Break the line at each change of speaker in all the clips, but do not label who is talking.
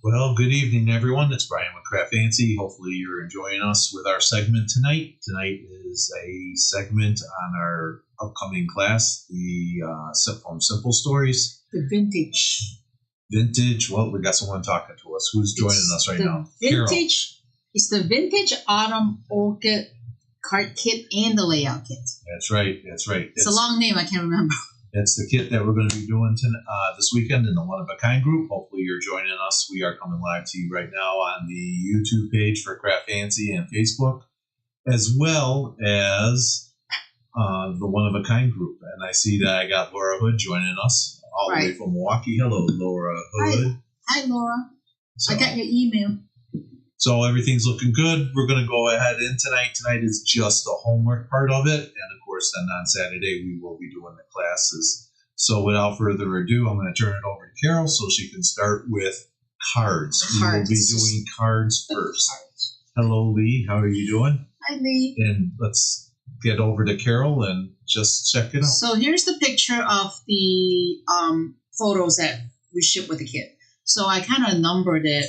Well, good evening, everyone. It's Brian with Craft Fancy. Hopefully, you're enjoying us with our segment tonight. Tonight is a segment on our upcoming class, the from Simple Stories.
The vintage.
Vintage. Well, we got someone talking to us. Who's joining us right now?
Vintage.
Carol.
It's the vintage autumn orchid card kit and the layout kit.
That's right. That's right.
It's a long name. I can't remember.
It's the kit that we're going to be doing this weekend in the One of a Kind group. Hopefully you're joining us. We are coming live to you right now on the YouTube page for Craft Fancy and Facebook, as well as the One of a Kind group. And I see that I got Laura Hood joining us all the way from Milwaukee. Hello, Laura Hood.
Hi, Laura. I got your email.
So everything's looking good. We're going to go ahead in tonight. Tonight is just the homework part of it. And, of course, then on Saturday we will be doing the classes. So without further ado, I'm going to turn it over to Carol so she can start with cards. We will be doing cards first. Hello, Lee. How are you doing?
Hi, Lee.
And let's get over to Carol and just check it out.
So here's the picture of the photos that we ship with the kit. So I kind of numbered it.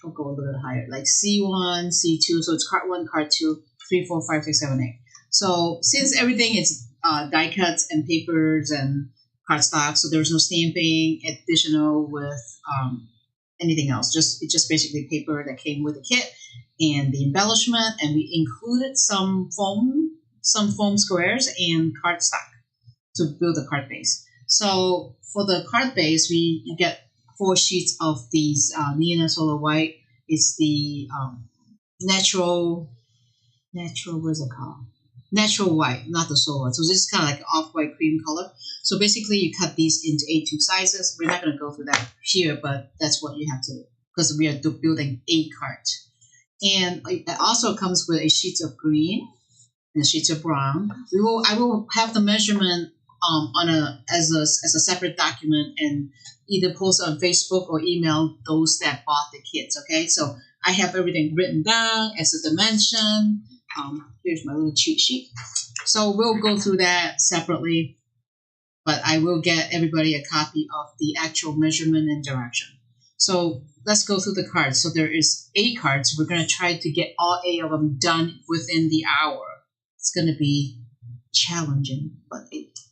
I'll go a little bit higher, like C1, C2. So it's card 1, card 2, 3, 4, 5, 6, 7, 8. So since everything is die cuts and papers and cardstock, so there's no stamping additional with anything else. It's just basically paper that came with the kit and the embellishment, and we included some foam squares and cardstock to build the card base. So for the card base, you get 4 sheets of these Nina Solar White. It's the natural, what's it called? Natural white, not the solar. So this is kind of like off-white cream color. So basically you cut these into A2 sizes. We're not going to go through that here, but that's what you have to do because we are building a card. And it also comes with a sheet of green and sheets of brown. I will have the measurement as a separate document and either post on Facebook or email those that bought the kits. Okay, so I have everything written down as a dimension. Here's my little cheat sheet. So we'll go through that separately, but I will get everybody a copy of the actual measurement and direction. So let's go through the cards. So there is 8 cards. We're going to try to get all 8 of them done within the hour. It's going to be challenging, but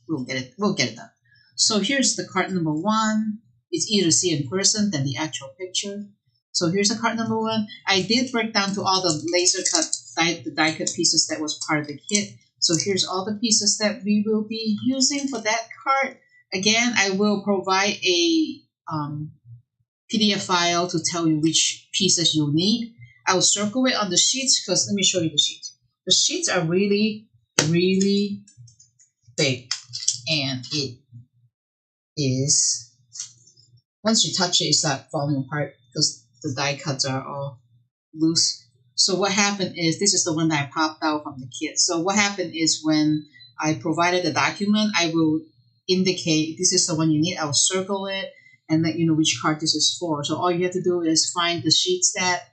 we'll get it done. So here's the card number 1. It's easier to see in person than the actual picture. So here's the card number 1. I did break down to all the laser cut, the die cut pieces that was part of the kit. So here's all the pieces that we will be using for that card. Again, I will provide a PDF file to tell you which pieces you'll need. I will circle it on the sheets because let me show you the sheets. The sheets are really, really big, and it is, once you touch it, it's not falling apart because the die cuts are all loose. So what happened is, this is the one that I popped out from the kit. So what happened is when I provided the document, I will indicate this is the one you need. I will circle it and let you know which card this is for. So all you have to do is find the sheets that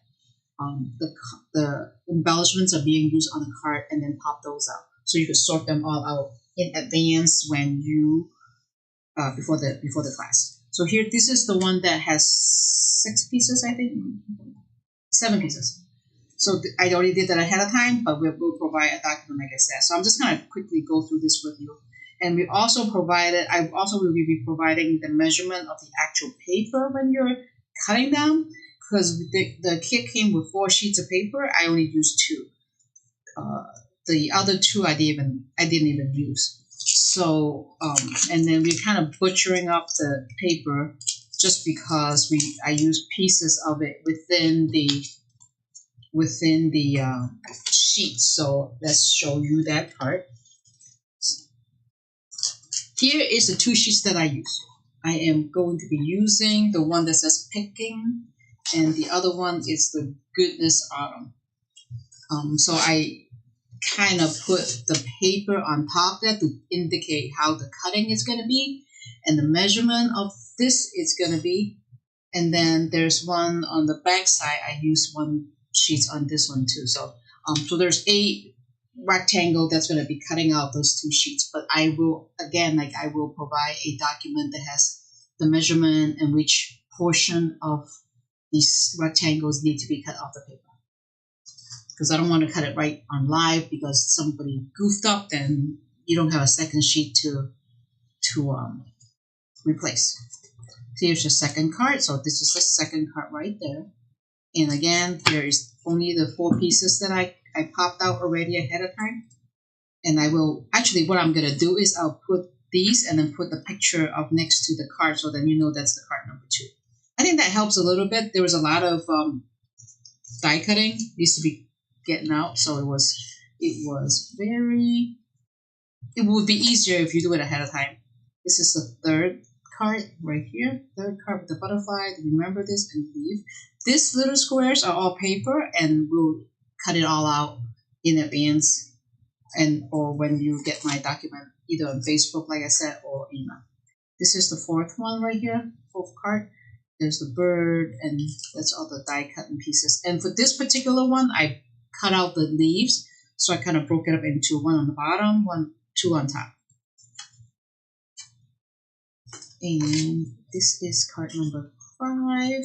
the embellishments are being used on the card and then pop those out. So you can sort them all out in advance when you before the class. So here, this is the one that has 6 pieces, I think, 7 pieces. So I already did that ahead of time, but we'll provide a document like I said. So I'm just going to quickly go through this with you. And I also will be providing the measurement of the actual paper when you're cutting them, because the kit came with 4 sheets of paper. I only used 2. The other 2 I didn't even use. So and then we're kind of butchering up the paper just because I use pieces of it within the sheet. So let's show you that part. Here is the 2 sheets that I use. I am going to be using the one that says picking, and the other one is the Goodness Autumn. So I kind of put the paper on top there to indicate how the cutting is going to be and the measurement of this is going to be. And then there's one on the back side. I use 1 sheet on this one too. So there's a rectangle that's going to be cutting out those 2 sheets. But I will, again, I will provide a document that has the measurement and which portion of these rectangles need to be cut off the paper. Because I don't want to cut it right on live because somebody goofed up, then you don't have a second sheet to replace. So here's your second card. So this is the second card right there. And again, there is only the 4 pieces that I popped out already ahead of time. And I will, actually what I'm going to do is I'll put these and then put the picture up next to the card so then you know that's the card number 2. I think that helps a little bit. There was a lot of die cutting used to be getting out, so it would be easier if you do it ahead of time. This is the third card right here, third card with the butterfly. Remember this and leave. These little squares are all paper, and we'll cut it all out in advance, or when you get my document, either on Facebook, like I said, or email. This is the fourth one right here, fourth card. There's the bird, and that's all the die cutting pieces. And for this particular one, I cut out the leaves, so I kind of broke it up into one on the bottom, 2 on top. And this is card number 5.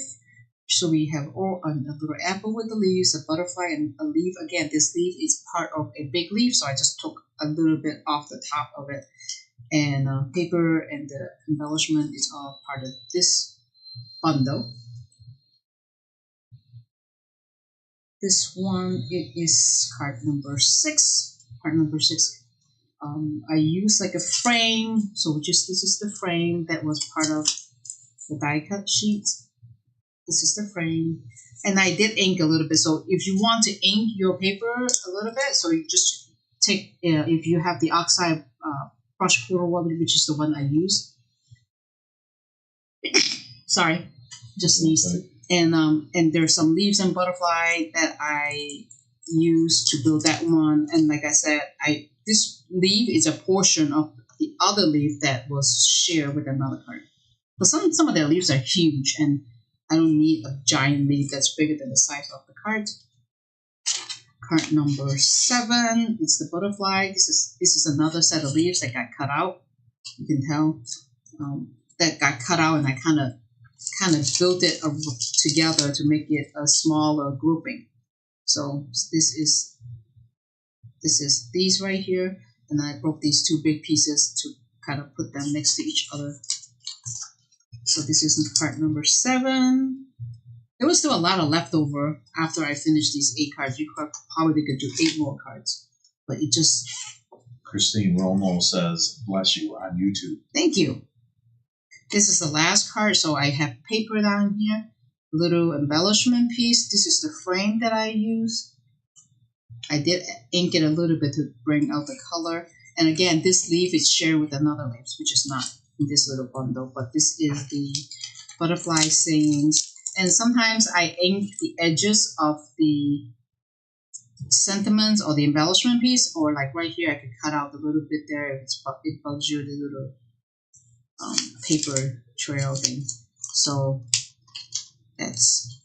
So we have all a little apple with the leaves, a butterfly, and a leaf. Again, this leaf is part of a big leaf, so I just took a little bit off the top of it. And paper and the embellishment is all part of this bundle. This one, it is card number 6. Card number 6. I use like a frame, so this is the frame that was part of the die cut sheet. This is the frame, and I did ink a little bit. So if you want to ink your paper a little bit, so you just take if you have the oxide brush quill one, which is the one I use. Sorry, just sneezed. And there's some leaves and butterfly that I use to build that one. And like I said, this leaf is a portion of the other leaf that was shared with another card. But some of their leaves are huge, and I don't need a giant leaf that's bigger than the size of the card. Card number 7 is the butterfly. This is another set of leaves that got cut out. You can tell that got cut out, and I kind of built it together to make it a smaller grouping. So this is these right here, and I broke these 2 big pieces to kind of put them next to each other. So this is part number 7. There was still a lot of leftover after I finished these 8 cards. You probably could do 8 more cards, but it just...
Christine Romo says, bless you, on YouTube.
Thank you. This is the last card, so I have paper down here, little embellishment piece. This is the frame that I use. I did ink it a little bit to bring out the color. And again, this leaf is shared with another leaf, which is not in this little bundle, but this is the butterfly sayings. And sometimes I ink the edges of the sentiments or the embellishment piece, or like right here, I could cut out a little bit there if it bugs you, the little paper trail thing. So that's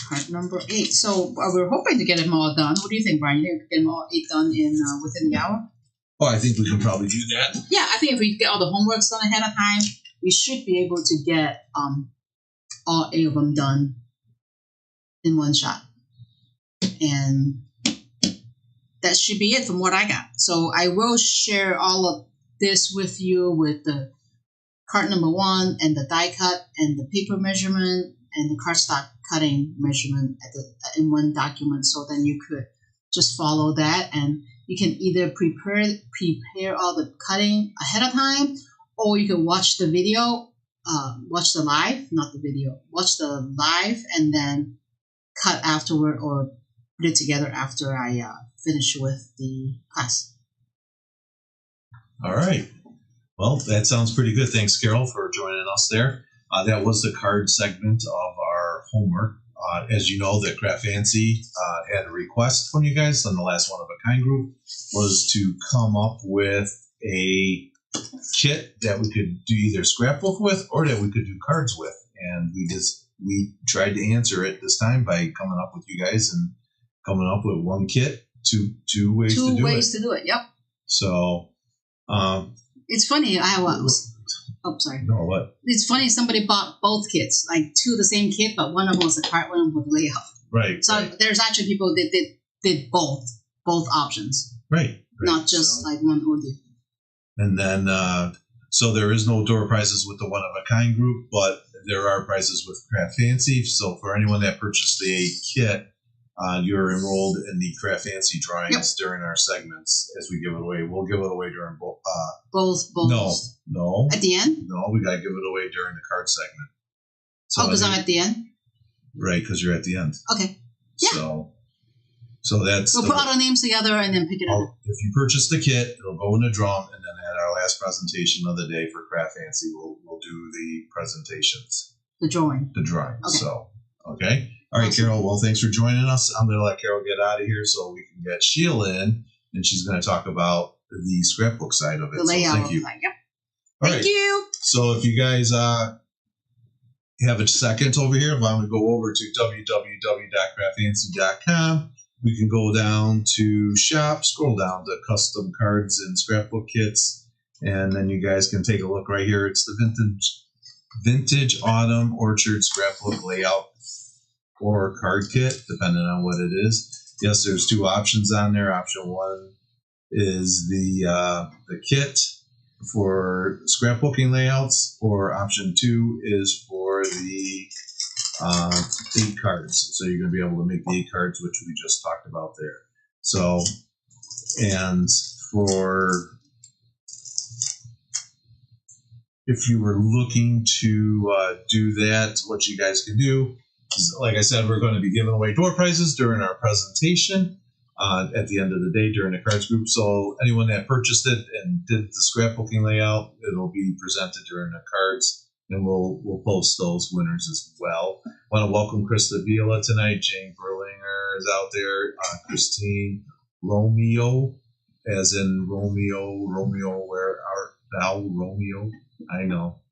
card number 8. So we're hoping to get them all done. What do you think, Brian? You think get them all 8 done in within the hour?
Oh, I think we can probably do that.
Yeah, I think if we get all the homeworks done ahead of time, we should be able to get all 8 of them done in one shot. And that should be it from what I got. So I will share all of this with you with the card number 1 and the die cut and the paper measurement and the cardstock cutting measurement in one document. So then you could just follow that, and you can either prepare all the cutting ahead of time, or you can watch the video, watch the live and then cut afterward, or put it together after I finish with the class.
All right. Well, that sounds pretty good. Thanks, Carol, for joining us there. That was the card segment of our homework. As you know, the Craft Fancy had a request from you guys on the last One of a Kind group was to come up with a kit that we could do either scrapbook with or that we could do cards with. And we tried to answer it this time by coming up with you guys and coming up with one kit, two ways to do it.
To do it. Yep.
So
it's funny. Oh, sorry.
No, what?
It's funny. Somebody bought both kits, like two of the same kit, but one of them was the cart, one of them was the layout.
Right.
So there's actually people that did both options.
Right.
Not just like one or the other.
And then, so there is no door prizes with the One of a Kind group, but there are prizes with Craft Fancy. So for anyone that purchased a kit, you're enrolled in the Craft Fancy drawings during our segments as we give it away. We'll give it away during both.
Both.
No.
At the end?
No, we got to give it away during the card segment. So
because I'm at the end?
Right, because you're at the end.
Okay. Yeah.
So that's...
We'll put all the names together and then pick it up.
If you purchase the kit, it'll go in the drum, and then at our last presentation of the day for Craft Fancy, we'll do the presentations.
The drawing.
Okay. So, okay. All right,
Awesome.
Carol. Well, thanks for joining us. I'm going to let Carol get out of here so we can get Sheila in, and she's going to talk about the scrapbook side of it.
The layout.
So thank you.
Yep.
Thank you. So if you guys have a second over here, if I'm going to go over to www.craftfancy.com, we can go down to shop, scroll down to custom cards and scrapbook kits, and then you guys can take a look right here. It's the vintage autumn orchard scrapbook layout or card kit, depending on what it is. Yes, there's two options on there. Option one is the kit for scrapbooking layouts, or option two is for the 8 cards. So you're going to be able to make the 8 cards, which we just talked about there. So, and for if you were looking to do that, what you guys can do is, like I said, we're going to be giving away door prizes during our presentation at the end of the day during the cards group. So anyone that purchased it and did the scrapbooking layout, it'll be presented during the cards. And we'll post those winners as well. I want to welcome Krista Vila tonight. Jane Berlinger is out there. Christine Romeo, as in Romeo, where art thou, Romeo? I know.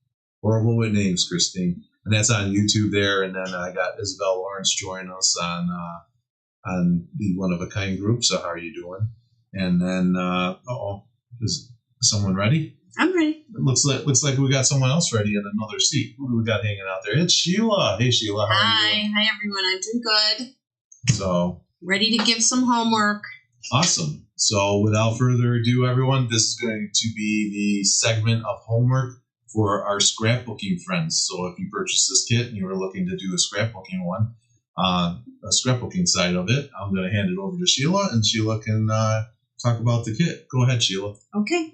Horrible with names, Christine. And that's on YouTube there. And then I got Isabel Lawrence joining us on the One of a Kind group. So how are you doing? And then, is someone ready?
I'm ready.
It looks like we got someone else ready in another seat. Who do we got hanging out there? It's Sheila. Hey, Sheila. How are you doing?
Hi, everyone. I'm doing good.
So,
Ready to give some homework.
awesome. So, without further ado, everyone, this is going to be the segment of homework for our scrapbooking friends. So, if you purchased this kit and you were looking to do a scrapbooking one, a scrapbooking side of it, I'm going to hand it over to Sheila, and Sheila can talk about the kit. Go ahead, Sheila.
Okay.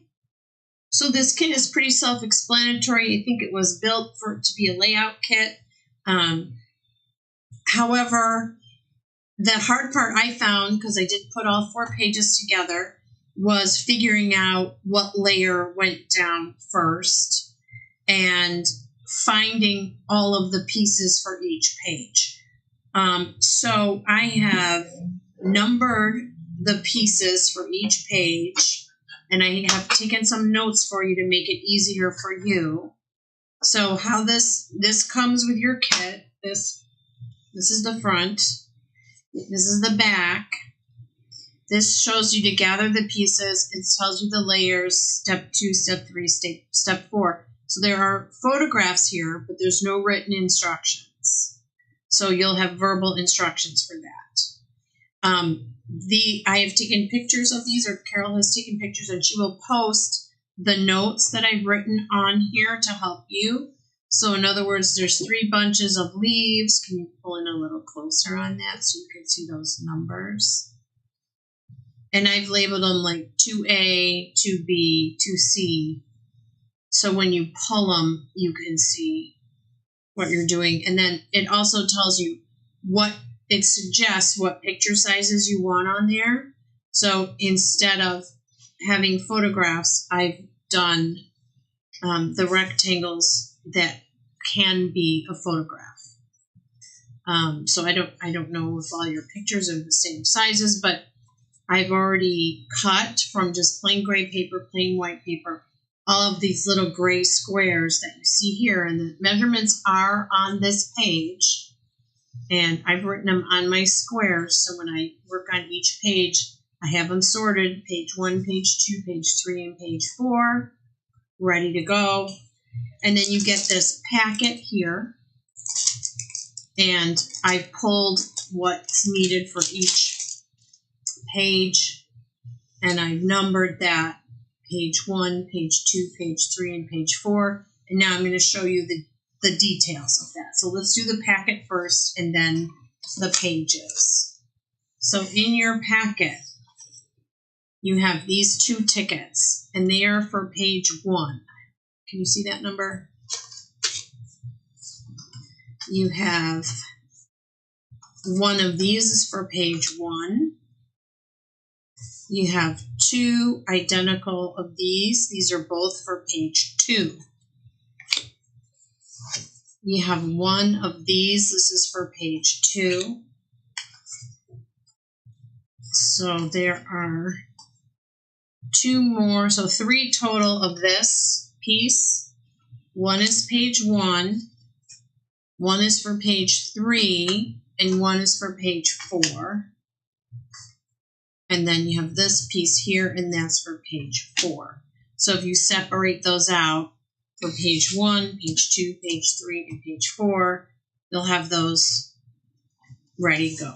So this kit is pretty self-explanatory. I think it was built to be a layout kit. However, the hard part I found, because I did put all 4 pages together, was figuring out what layer went down first and finding all of the pieces for each page. So I have numbered the pieces for each page, and I have taken some notes for you to make it easier for you. So how this comes with your kit, this is the front, this is the back. This shows you to gather the pieces. It tells you the layers, step 2, step 3, step 4. So there are photographs here, but there's no written instructions. So you'll have verbal instructions for that. I have taken pictures of these, or Carol has taken pictures, and she will post the notes that I've written on here to help you. So in other words, there's 3 bunches of leaves. Can you pull in a little closer on that so you can see those numbers? And I've labeled them like 2A, 2B, 2C. So when you pull them, you can see what you're doing. And then it also tells you it suggests what picture sizes you want on there. So instead of having photographs, I've done the rectangles that can be a photograph. So I don't know if all your pictures are the same sizes, but I've already cut from just plain gray paper, plain white paper, all of these little gray squares that you see here, and the measurements are on this page. And I've written them on my squares, so when I work on each page, I have them sorted, page 1, page 2, page 3, and page 4, ready to go. And then you get this packet here. And I pulled what's needed for each page. And I've numbered that page 1, page 2, page 3, and page 4. And now I'm going to show you the details of that. So let's do the packet first and then the pages. So in your packet, you have these 2 tickets, and they are for page 1. Can you see that number? You have one of these is for page 1. You have 2 identical of these. These are both for page 2. You have one of these. This is for page 2. So there are 2 more. So 3 total of this piece. One is page 1. One is for page 3. And one is for page 4. And then you have this piece here, and that's for page 4. So if you separate those out for page 1, page 2, page 3, and page 4, you'll have those ready to go.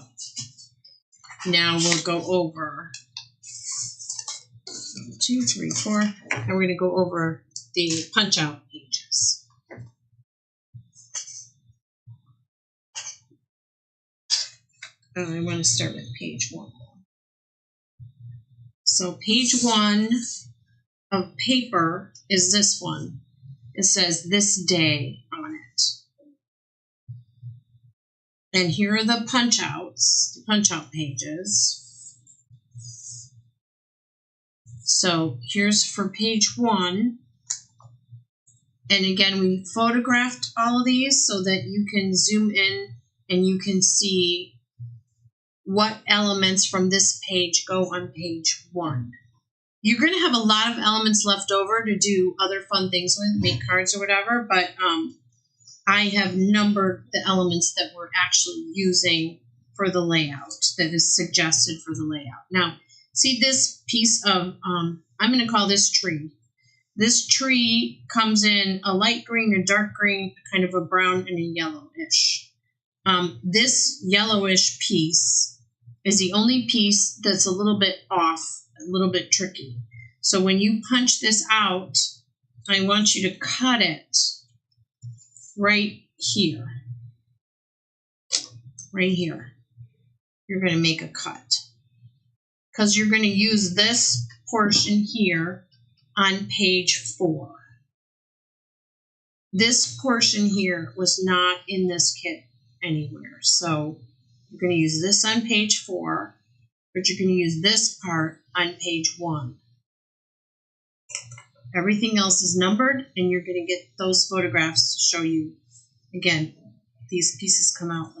Now we'll go over 2, 3, 4, and we're going to go over the punch-out pages. I want to start with page 1. So page 1 of paper is this one. It says this day on it. And here are the punch-outs, the punch-out pages. So here's for page 1. And again, we photographed all of these so that you can zoom in and you can see what elements from this page go on page 1. You're going to have a lot of elements left over to do other fun things with, make cards or whatever, but I have numbered the elements that we're actually using for the layout, that is suggested for the layout. Now, see this piece of, I'm going to call this tree. This tree comes in a light green, a dark green, kind of a brown, and a yellowish. This yellowish piece is the only piece that's a little bit off, a little bit tricky. So when you punch this out, I want you to cut it right here. Right here. You're going to make a cut. Because you're going to use this portion here on page 4. This portion here was not in this kit anywhere. So you're going to use this on page 4, but you're going to use this part on page 1. Everything else is numbered, and you're going to get those photographs to show you. Again, these pieces come out.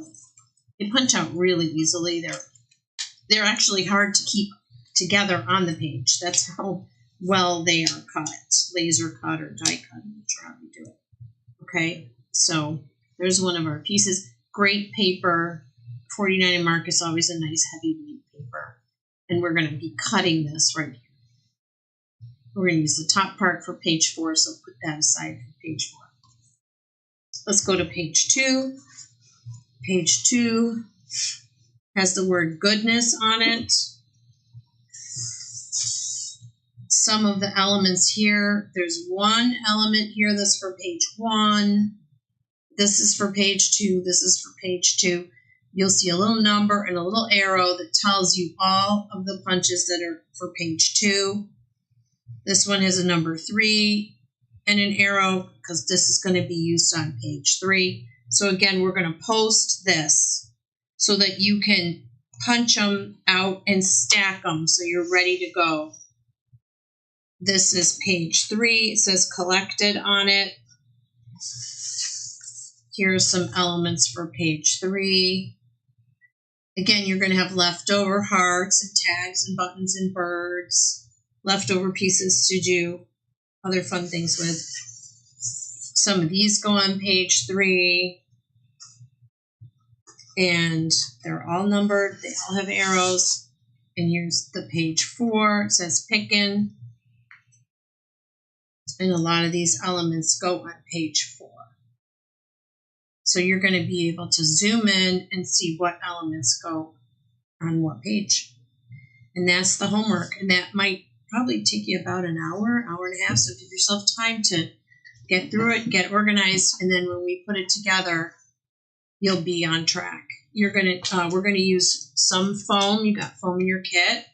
They punch out really easily. They're actually hard to keep together on the page. That's how well they are cut, laser cut or die cut, I'm not sure how you do it. Okay, so there's one of our pieces. Great paper. 49 and mark is always a nice heavyweight paper. And we're going to be cutting this right here. We're going to use the top part for page 4, so put that aside for page 4. Let's go to page 2. Page 2 has the word goodness on it. Some of the elements here, there's one element here that's for page 1. This is for page 2. This is for page 2. You'll see a little number and a little arrow that tells you all of the punches that are for page 2. This one has a number 3 and an arrow because this is going to be used on page 3. So again, we're going to post this so that you can punch them out and stack them so you're ready to go. This is page 3. It says collected on it. Here's some elements for page 3. Again, you're going to have leftover hearts and tags and buttons and birds, leftover pieces to do other fun things with. Some of these go on page 3, and they're all numbered. They all have arrows. And here's the page 4. It says pickin'. And a lot of these elements go on page 4. So you're going to be able to zoom in and see what elements go on what page. And that's the homework. And that might probably take you about an hour, hour and a half. So give yourself time to get through it, get organized, and then when we put it together, you'll be on track. We're gonna use some foam. You got foam in your kit.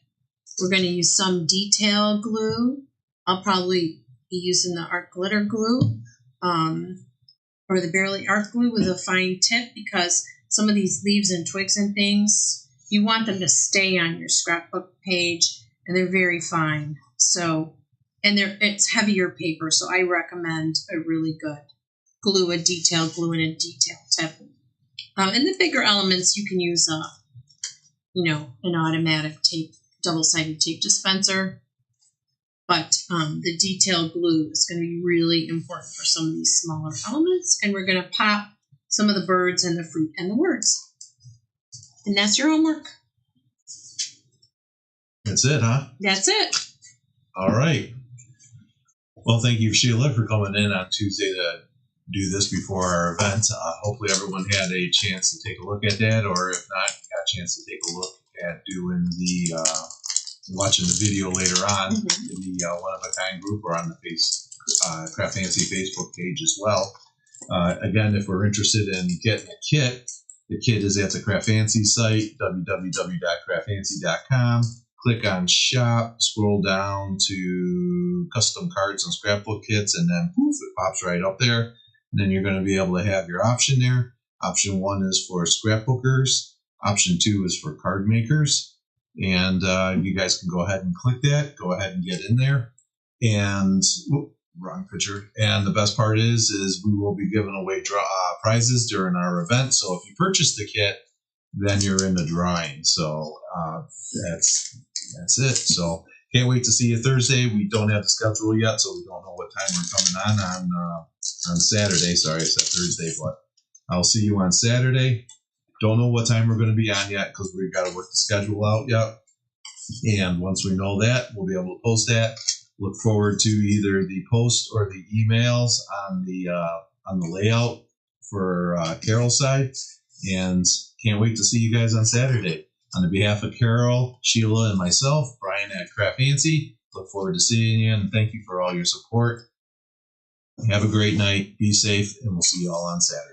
We're gonna use some detail glue. I'll probably be using the art glitter glue, or the Barely Art glue with a fine tip, because some of these leaves and twigs and things, you want them to stay on your scrapbook page, and they're very fine. So, and it's heavier paper, so I recommend a really good glue, a detail glue and a detail tip. And the bigger elements, you can use an automatic tape, double-sided tape dispenser. But the detail glue is going to be really important for some of these smaller elements. And we're going to pop some of the birds and the fruit and the words. And that's your homework.
That's it, huh?
That's it.
All right. Well, thank you, Sheila, for coming in on Tuesday to do this before our event. Hopefully everyone had a chance to take a look at that, or if not, you got a chance to take a look at doing watching the video later on in the One of a Kind group or on the Craft Fancy Facebook page as well. Again, if we're interested in getting a kit, the kit is at the Craft Fancy site, www.craftfancy.com. Click on shop, scroll down to custom cards and scrapbook kits, and then poof, it pops right up there. And then you're going to be able to have your option there. Option 1 is for scrapbookers. Option 2 is for card makers. And you guys can go ahead and click that. Go ahead and get in there. And wrong picture. And the best part is we will be giving away prizes during our event. So if you purchase the kit, then you're in the drawing. So that's it. So can't wait to see you Thursday. We don't have the schedule yet, so we don't know what time we're coming on Saturday. Sorry, I said Thursday, but I'll see you on Saturday. Don't know what time we're going to be on yet because we've got to work the schedule out yet. And once we know that, we'll be able to post that. Look forward to either the post or the emails on the layout for Carol's side. And can't wait to see you guys on Saturday. On behalf of Carol, Sheila, and myself, Brian at Craft Fancy, look forward to seeing you, and thank you for all your support. Have a great night. Be safe, and we'll see you all on Saturday.